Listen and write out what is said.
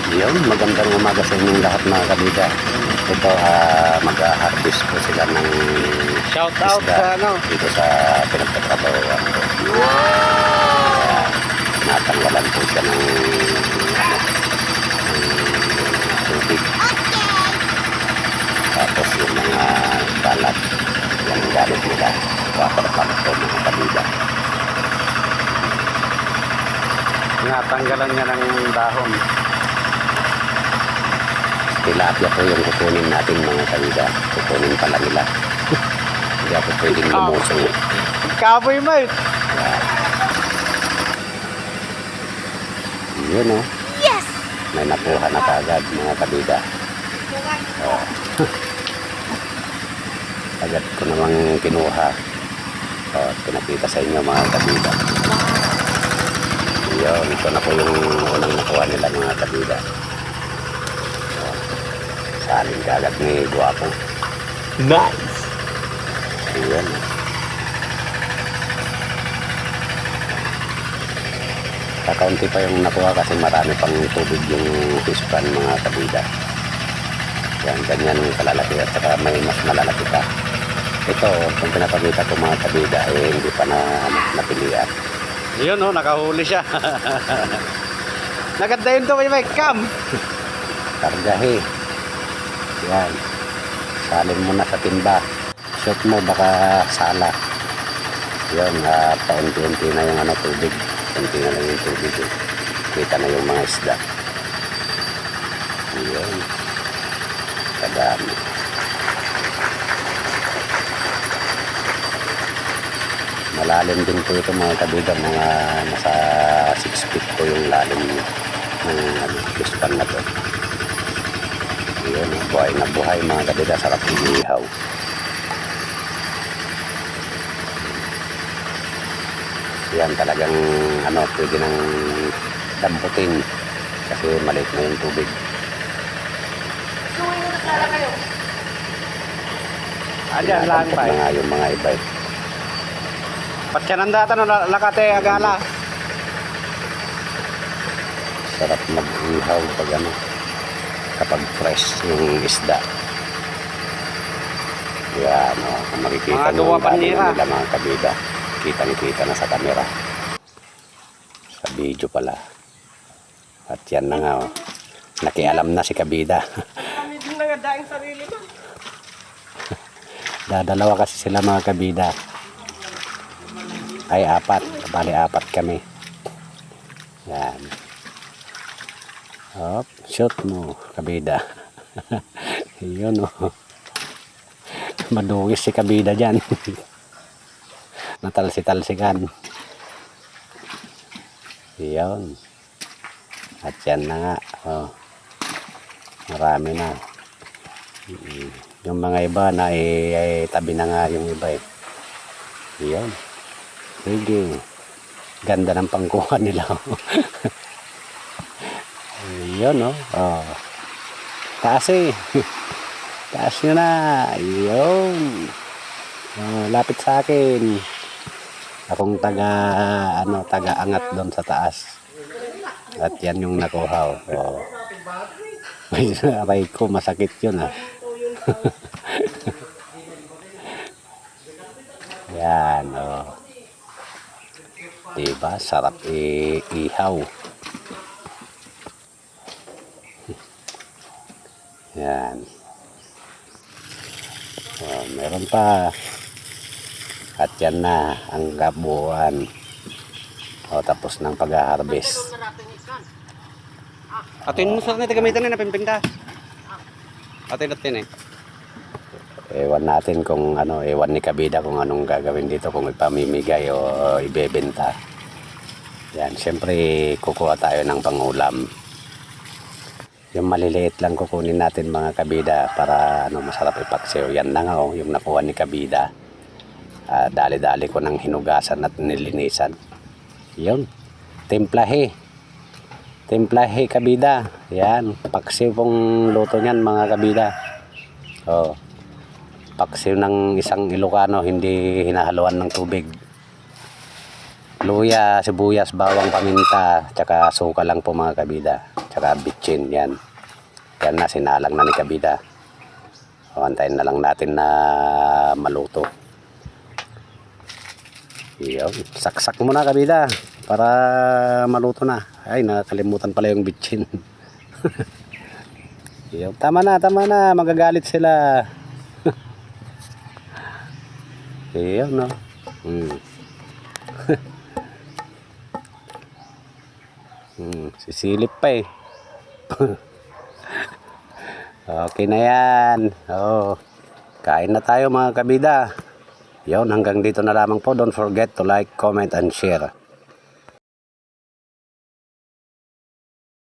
Yun, magandang umaga sa inyong lahat mga kabida. Ito, mag-harvest po sila ng Shout out isda sa ano. dito sa pinagtatrabahoan ko. Natanggalan po siya ng tubig. Tapos yung mga balat, yan ang gamit nila. Water pump po mga kabida. Natanggalan niya ng dahon. Tilapia po yung kukunin natin mga kabida. Kukunin pala nila. Hindi ako pwedeng lumusong. Kapoy mo eh. Yun o. Yes! May nakuha na kaagad mga kabida. Oh. Agad ko namang kinuha. Oh, pinakita sa inyo mga kabida. Yun, ito na po yung unang nakuha nila mga kabida. Oh. Saling kaagad ni Guwapo. Nice! Yun. Kakaunti pa yung nakuha kasi marami pang tubig yung fish pan mga kabida. Yan, ganyan yung kalalaki at saka may mas malalaki pa. Ito, kung pinapakita ko mga kabida, eh, hindi pa na napilian. Yun oh, nakahuli siya. Naganda yun to, may cam. Kargahe. Yan. Salin mo na sa timba. Shoot mo, baka sala. Yun, paunti-unti na yung tubig. Unti na lang yung tubig. Eh. Kita na yung mga isda. Yun. Kadami. Malalim din po ito mga kabida. Mga nasa 6 feet po yung lalim ng fish pan na to. Yun, buhay na buhay mga kabida. Sarap iihaw. Yan talagang pwede nang damputin kasi maliit na yung tubig. Ayan lang Dampot pa na eh. nga yung mga iba eh. Patyananda no, lakate agala. Sarap mag-ihaw pag kapag fresh yung isda. Yan kung makikita Mga nyo gawa ang dami panira. nila mga kabida. Kita na sa camera. Sa video pala. At yan na nga nakialam na si kabida. Kami din nagadaing sarili mo. Dadalawa kasi sila mga kabida. Ay, 4. Bali 4 kami. Yan. Hop, shoot mo, kabida. Yun o. Madungis si kabida dyan. Natalsi-talsikan. Yun. At yan na nga. Oh. Marami na. Yung mga iba na tabi na nga yung iba eh. Yun. Sige. Ganda ng pangkuha nila. Yun oh. Oh. Taas eh. Taas nyo na. Yun. Oh, lapit sa akin. Akong taga-angat doon sa taas. At yan yung nakuha. Oh. May aray ko, masakit yun ah. Yan oh. Diba? Sarap ihaw. Yan. Oh, meron pa. At yan na ang kabuuan. O tapos ng pag-harvest. Atin mo sa kanita gamitan na napimpinta. Atin eh. Ewan natin kung ewan ni kabida kung anong gagawin dito, kung ipamimigay o ibebenta. Yan, syempre kukuha tayo ng pangulam. Yung maliliit lang kukunin natin mga kabida para masarap ipaksiw. Yan na nga yung nakuha ni kabida. Dali-dali ko ng hinugasan at nilinisan. Yun, templahe. Templahe kabida. Yan, paksiw pong luto niyan mga kabida. Oh. Paksiw ng isang Ilocano, hindi hinahaluan ng tubig. Luya, sibuyas, bawang, paminta, tsaka suka lang po mga kabida. tsaka bitchin. Yan. Yan na, sinalang na ni kabida. O, antayin na lang natin na maluto. Yun. Saksak mo na kabida para maluto na. Ay, nakalimutan pala yung bitchin. Yun. Tama na, magagalit sila. Yun, no? Sisilip pa eh. Okay na yan. Kain na tayo mga kabida. Yun, hanggang dito na lamang po. Don't forget to like, comment, and share.